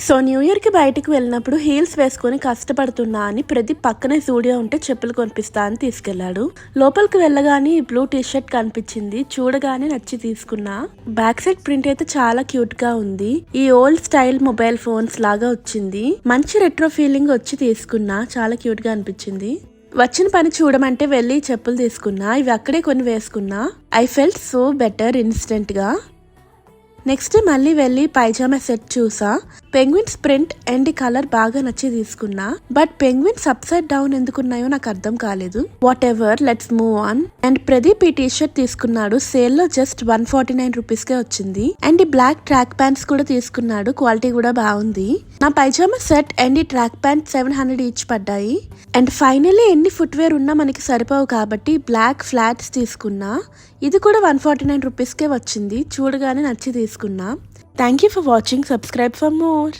So new ఇయర్కి బయటికి వెళ్ళినప్పుడు హీల్స్ వేసుకొని కష్టపడుతున్నా అని ప్రదీప్ పక్కనే స్టూడియో ఉంటే చెప్పులు కొనిపిస్తా అని తీసుకెళ్లాడు. లోపలికి వెళ్ళగానే ఈ బ్లూ టీ షర్ట్ కనిపించింది. చూడగానే నచ్చి తీసుకున్నా. బ్యాక్ సైడ్ ప్రింట్ అయితే చాలా క్యూట్ గా ఉంది. ఈ ఓల్డ్ స్టైల్ మొబైల్ ఫోన్స్ లాగా వచ్చింది. మంచి రెట్రో ఫీలింగ్ వచ్చి తీసుకున్నా. చాలా క్యూట్ గా అనిపించింది. వచ్చిన పని చూడమంటే వెళ్ళి చెప్పులు తీసుకున్నా. ఇవి అక్కడే కొన్ని వేసుకున్నా. I felt so better instant గా. నెక్స్ట్ మళ్ళీ వెళ్ళి పైజామా సెట్ చూసా. పెంగ్విన్స్ ప్రింట్ అండ్ కలర్ బాగా నచ్చి తీసుకున్నా. But penguins upside down ఎందుకున్నాయో నాకు అర్థం కాలేదు. Whatever, let's move on. And Pradeep ఈ టీ షర్ట్ తీసుకున్నాడు. సేల్ లో జస్ట్ 149 రూపీస్ కే వచ్చింది. అండ్ ఈ బ్లాక్ ట్రాక్ ప్యాంట్స్ కూడా తీసుకున్నాడు. క్వాలిటీ కూడా బాగుంది. నా పైజామా సెట్ అండ్ ఈ ట్రాక్ ప్యాంట్ 700 ఈచ్ పడ్డాయి. అండ్ ఫైనల్లీ ఎన్ని ఫుట్వేర్ ఉన్నా మనకి సరిపోవు కాబట్టి బ్లాక్ ఫ్లాట్స్ తీసుకున్నా. ఇది కూడా 149 రూపీస్కే వచ్చింది. చూడగానే నచ్చి తీసుకున్నా. Thank you for watching. Subscribe for more.